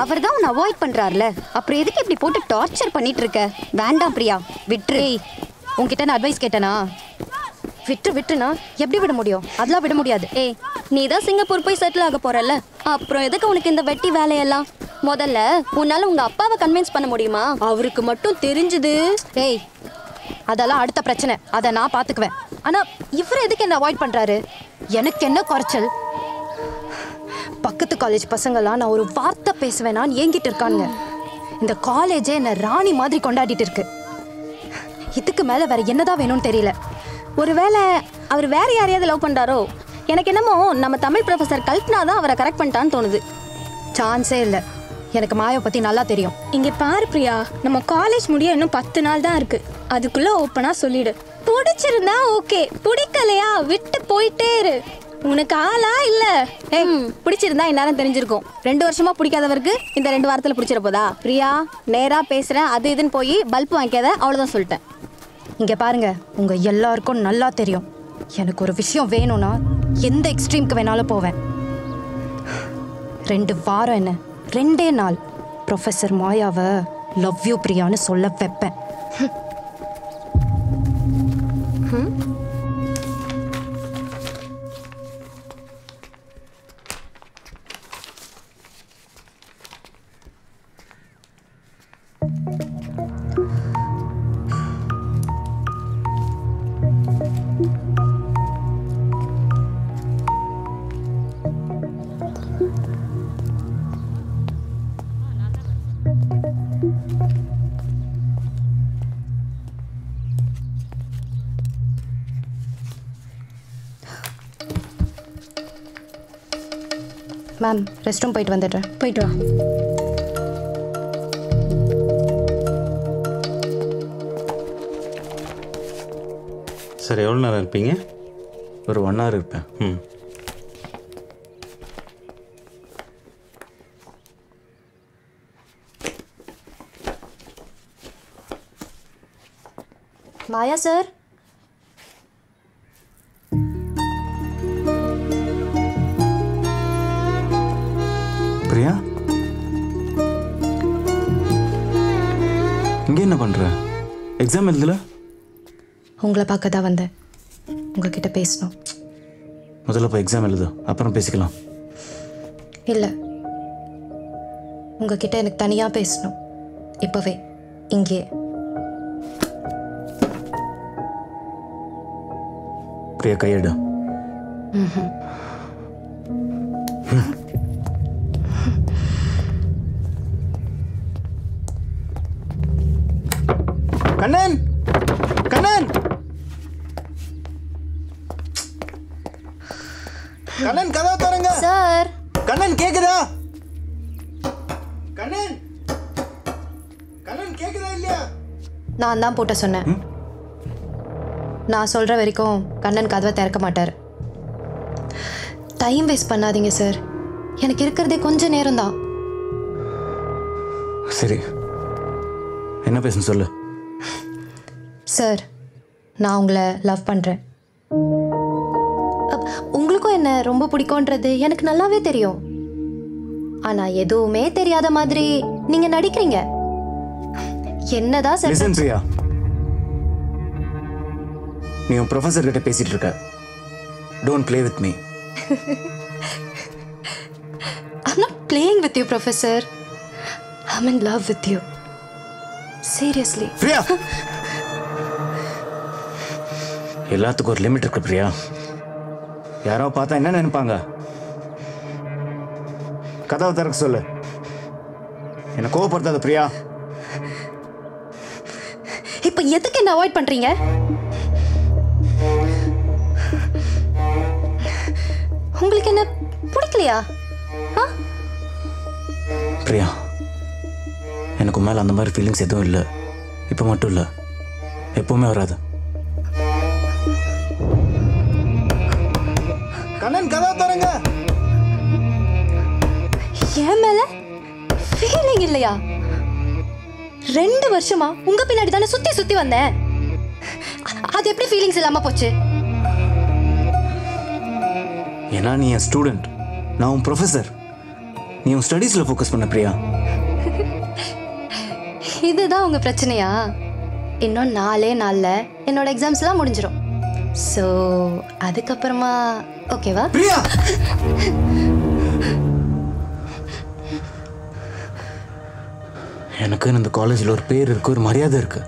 அவர் தான் உன்னை அவாய்ட் பண்றாருல, அப்புறம் எதுக்கு இப்படி போட்டு டார்ச்சர் பண்ணிட்டு இருக்க? வேண்டாம் பிரியா, விட்டுரு. உன்கிட்ட நான் அட்வைஸ் கேட்டேனா? விட்டுனா எப்படி விட முடியும்? அதெல்லாம் விட முடியாது. நீ தான் சிங்கப்பூர் போய் செட்டில் ஆக போறல, அப்புறம் எதுக்கு உனக்கு இந்த வெட்டி வேலையெல்லாம்? முதல்ல உன்னால உங்க அப்பாவை கன்வின்ஸ் பண்ண முடியுமா? அவருக்கு மட்டும் தெரிஞ்சது. அதெல்லாம் அடுத்த பிரச்சனை, அதை நான் பாத்துக்குவேன். ஆனா இவர் எதுக்கு என்ன அவாய்ட் பண்றாரு? எனக்கு என்ன குறைச்சல்? பக்கத்து காலேஜ் பசங்களாம் நான் ஒரு வார்த்தை பேசுவேனான்னு ஏங்கிட்டு இருக்கானுங்க. இந்த காலேஜே என்ன ராணி மாதிரி கொண்டாடிட்டு இருக்கு. இதுக்கு மேல வேற என்னதான் வேணும்னு தெரியல. ஒருவேளை அவர் வேற யாரையாவது லவ் பண்றாரோ? எனக்கு என்னமோ நம்ம தமிழ் ப்ரொஃபசர் கல்பனா தான் அவரை கரெக்ட் பண்ணிட்டான்னு தோணுது. சான்ஸே இல்லை. எனக்கு மாயாவை பத்தி நல்லா தெரியும். இங்க பாரு பிரியா, நம்ம காலேஜ் முடிய இன்னும் 10 நாள் தான் இருக்கு. அதுக்குள்ள ஓப்பனா சொல்லிடு. பிடிச்சிருந்தா ஓகே, பிடிக்கலையா விட்டு போயிட்டே இரு. உனக்கு ஆளா இல்ல? பிடிச்சிருந்தா இந்நேரம் தெரிஞ்சிருக்கும். 2 வருஷமா பிடிக்காதவருக்கு இந்த 2 வாரத்துல பிடிச்சிட போதா? பிரியா, நேரா பேசுறேன் அது இதுன்னு போய் பல்ப் வாங்கிக்காத, அவ்வளவுதான் சொல்லிட்டேன். இங்க பாருங்க, உங்க எல்லாருக்கும் நல்லா தெரியும், எனக்கு ஒரு விஷயம் வேணும்னா எந்த எக்ஸ்ட்ரீம்க்கு வேணாலும் போவேன். 2 வாரம் என்ன 2 நாள் ப்ரொஃபஸர் மாயாவை லவ் யூ பிரியான்னு சொல்ல வைப்பேன். மேம், ரெஸ்ட் ரூம் போயிட்டு வந்துடுறேன். போயிட்டு வா. சார், எவ்வளோ நேரம் இருப்பீங்க? ஒரு 1 hour இருப்பேன். மாயா சார். பிரியா, இங்கே என்ன பண்ணுற? எக்ஸாம் எழுதல? உங்களை பார்க்க தான் வந்தேன், உங்ககிட்ட பேசணும். முதல்ல போய் எக்ஸாம் எழுது, அப்புறம் பேசிக்கலாம். இல்லை, உங்ககிட்ட எனக்கு தனியாக பேசணும், இப்போவே இங்கே. பிரியா, கையெடு. கண்ணன், கண்ணன், கண்ணன், கதவை திறங்க சார். கண்ணன், கேக்குதா? கண்ணன், கண்ணன், கேக்குதா இல்லையா? நான் தான் போட்ட சொன்னேன். நான் சொல்கிற வரைக்கும் கண்ணன் கதவை திறக்க மாட்டார். டைம் வேஸ்ட் பண்ணாதீங்க சார், எனக்கு இருக்கிறதே கொஞ்சம் நேரம் தான். சரி, என்ன பேசணும் சொல்லு. சார், நான் உங்களை லவ் பண்ணுறேன். உங்களுக்கும் என்ன ரொம்ப பிடிக்கும்ன்றது எனக்கு நல்லாவே தெரியும். ஆனால் எதுவுமே தெரியாத மாதிரி நீங்கள் நடிக்கிறீங்க. என்னதான் சார்? லிசன் பிரியா, நீ உன் ப்ரொஃபஸர் கிட்ட பேசிட்டு இருக்க. Don't play with me. I'm not playing with you, Professor. I'm in love with you. Seriously. Priya, எல்லாத்துக்கும் ஒரு லிமிட் இருக்கு பிரியா. யாரோ பார்த்தா என்ன நினைப்பாங்க? கதவை திறக்க சொல்லு. என்ன கோவப்படுத்தாத பிரியா. இப்போ எதுக்கு என்ன அவாய்ட் பண்றீங்க? உங்களுக்கு என்ன பிடிக்கலையா? பிரியா, எனக்கு மேல அந்த மாதிரி ஃபீலிங்ஸ் எதுவும் இல்லை. இப்போ மட்டும் இல்லை, எப்பவுமே வராது. கண்ணன், கதவை திறங்க. என் மேல ஃபீலிங் இல்லையா? 2 வருஷமா உங்க பின்னாடி தானே சுத்தி சுத்தி வந்தேன். அது எப்படி ஃபீலிங்ஸ் இல்லாம போச்சு? ஏன்னா நீ என் ஸ்டூடெண்ட், நான் உன் ப்ரொஃபஸர். நீ நீ உன் ஸ்டடீஸில் ஃபோக்கஸ் பண்ண பிரியா. இதுதான் உங்க பிரச்சனையா? இன்னும் 4 நாள்ல என்னோட எக்ஸாம்ஸ்லாம் முடிஞ்சிடும். ஸோ அதுக்கப்புறமா ஓகேவா? பிரியா, எனக்கு இந்த காலேஜில் ஒரு பேர் இருக்கு, ஒரு மரியாதை இருக்கு.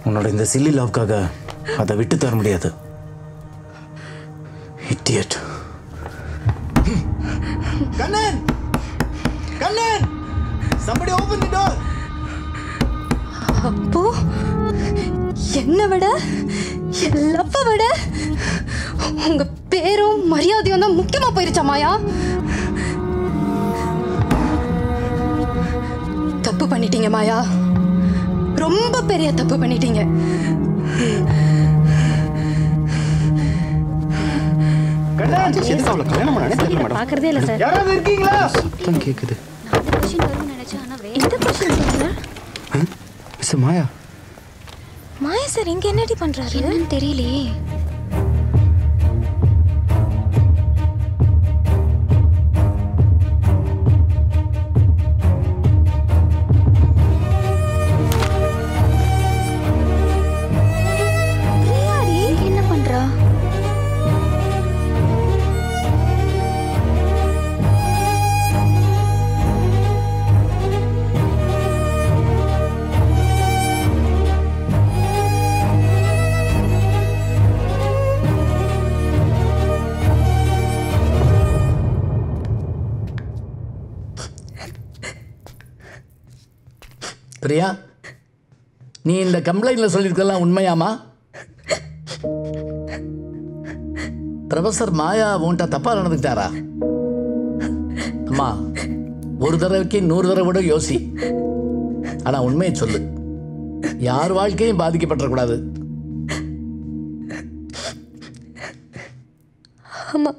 உன்னோட இந்த சில்லி லவ்க்காக அதை விட்டு தர முடியாது. Idiot. Kannan, Kannan, somebody open the door. அப்போ என்னை விட லப்ப விட உங்க பேரும் மரியாதையும் தான் முக்கியமா போயிருச்சா மாயா? தப்பு பண்ணிட்டீங்க மாயா, ரொம்ப பெரிய தப்பு பண்ணிட்டீங்க. பாக்குறதே இல்ல சார். யாராவது இருக்கீங்களா? தான் கேக்குது. எந்த கொஸ்டின் சார்? மிஸ் மாயா. மாயா சார் இங்க என்னடி பண்றாரு? என்னன்னு தெரியலையே. பிரியாடி என்ன பண்றா? பிரியா, நீ இந்த கம்ப்ளைண்ட்ல சொல்லியிருக்கலாம் உண்மையாமா? ப்ரொஃபசர் மாயா உன்கிட்ட தப்பா நடந்துக்கிட்டாரா? அம்மா, ஒரு தடவைக்கு 100 தடவை கூட யோசி. ஆனா உண்மையை சொல்லு, யார் வாழ்க்கையும் பாதிக்கப்படக்கூடாது. ஆமா,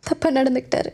தப்பா நடந்துக்கிட்டாரு.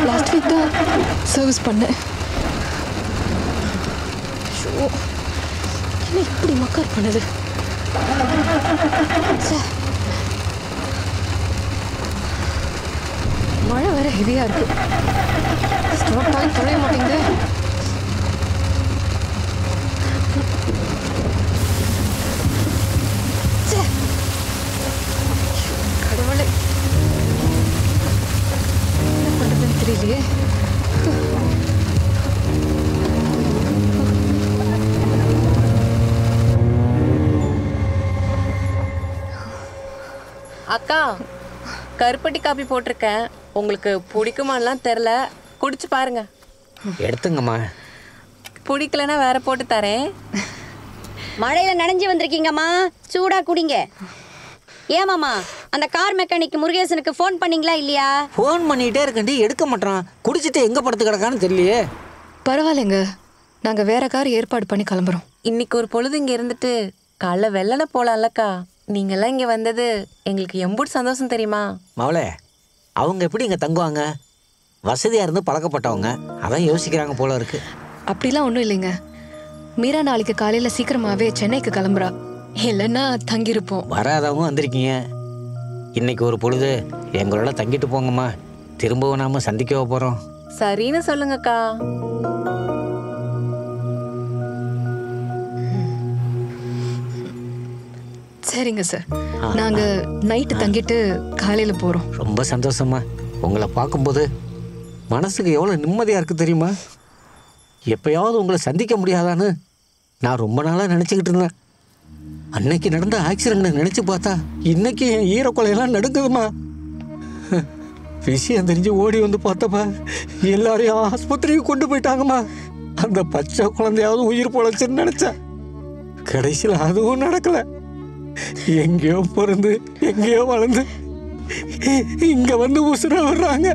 லாஸ்ட் வீக் தான் சர்வீஸ் பண்ணேன். என்ன இப்படி மக்கார் பண்ணுது? மழை வேற ஹெவியா இருக்கு. ஸ்டார்ட் ஆகி தொலைய மாட்டேங்குது. கடவுளே, என்ன பண்றதுன்னு தெரியலையே. அக்கா கருப்பட்டி காப்பி போட்டிருக்கேன், உங்களுக்கு பிடிக்குமான்லாம் தெரில, குடிச்சு பாருங்க. எடுத்துங்கம்மா. பிடிக்கலன்னா வேற போட்டு தரேன். மழையில நனைஞ்சு வந்திருக்கீங்கம்மா, சூடா குடிங்க. ஏமாமா அந்த கார் மெக்கானிக் முருகேசனுக்கு ஃபோன் பண்ணீங்களா இல்லையா? ஃபோன் பண்ணிகிட்டே இருக்கண்டி எடுக்க மாட்டான். குடிச்சிட்டு எங்கே படுத்து கிடக்கான்னு தெரியலையே. பரவாயில்லைங்க, நாங்கள் வேற கார் ஏற்பாடு பண்ணி கிளம்புறோம். இன்னைக்கு ஒரு பொழுது இங்கே இருந்துட்டு காலைல வெள்ளனை போகலாம்லக்கா. நீங்கள்லாம் இங்கே வந்தது எங்களுக்கு எம்பூட் சந்தோஷம் தெரியுமா? மவளே, அவங்க எப்படி இங்கே தங்குவாங்க? வசதியாக இருந்து பழக்கப்பட்டவங்க, அதான் யோசிக்கிறாங்க போல இருக்கு. அப்படிலாம் ஒன்றும் இல்லைங்க. மீரா நாளைக்கு காலையில் சீக்கிரமாகவே சென்னைக்கு கிளம்புறா, இல்லைன்னா தங்கியிருப்போம். வராதவங்க வந்திருக்கீங்க, இன்னைக்கு ஒரு பொழுது எங்களோட தங்கிட்டு போங்கம்மா. திரும்பவும் நாம சந்திக்க போகிறோம். சரின்னு சொல்லுங்கக்கா. சரிங்க சார், நாங்கள் நைட்டு தங்கிட்டு காலையில் போகிறோம். ரொம்ப சந்தோஷமா. உங்களை பார்க்கும்போது மனசுக்கு எவ்வளோ நிம்மதியாக இருக்குது தெரியுமா? எப்பயாவது உங்களை சந்திக்க முடியாதான்னு நான் ரொம்ப நாளாக நினச்சிக்கிட்டு இருந்தேன். அன்னைக்கு நடந்த ஆக்சிடென்ட்டை நினச்சி பார்த்தா இன்னைக்கு என் ஈரக்கொலையெல்லாம் நடுக்குதுமா. விஷயம் தெரிஞ்சு ஓடி வந்து பார்த்தப்ப எல்லாரையும் ஆஸ்பத்திரிக்கு கொண்டு போயிட்டாங்கம்மா. அந்த பச்சை குழந்தையாவது உயிர் பொழைச்சுன்னு நினச்சேன். கடைசியில் அதுவும் நடக்கலை. எங்கேயோ பிறந்து எங்கேயோ வளர்ந்து இங்கே வந்து உசுர விடுறாங்க.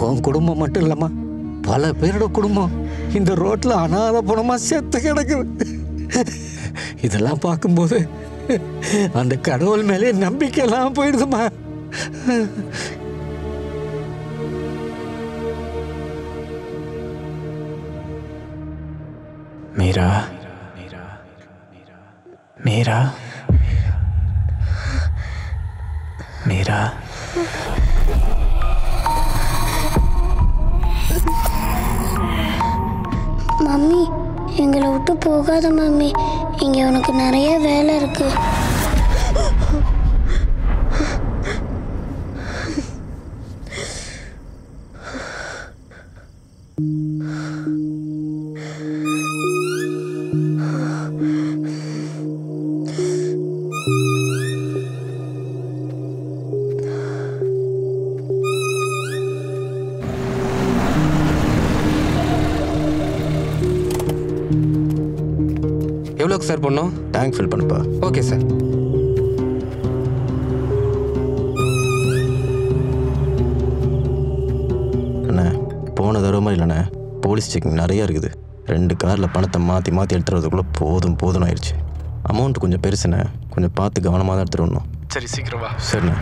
உன் குடும்பம் மட்டும் இல்லைம்மா, பல பேரோட குடும்பம் இந்த ரோட்டில் அனாதை பணமாக செத்து கிடக்குது. இதெல்லாம் பார்க்கும்போது அந்த கடவுள் மேலே நம்பிக்கையெல்லாம் போயிடுதுமா. மீரா, மீரா, மீரா. மம்மி, எங்களை விட்டு போகாத மம்மி, இங்கே உனக்கு நிறைய வேலை இருக்கு. எவ்வளோக்கு சார் பண்ணோம்? டேங்க் ஃபில் பண்ணுப்பா. Okay sir. அண்ணா, போன தடவை மாதிரி இல்லைண்ணே, போலீஸ் செக்கிங் நிறையா இருக்குது. 2 காரில் பணத்தை மாற்றி மாற்றி எடுத்துறதுக்குள்ளே போதும் ஆயிடுச்சு. அமௌண்ட் கொஞ்சம் பெருசுண்ணே, கொஞ்சம் பார்த்து கவனமாக தான் எடுத்துகிட்டு வரணும். சரி, சீக்கிரம் வா. சரிண்ணே.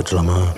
விட்டுலாமா?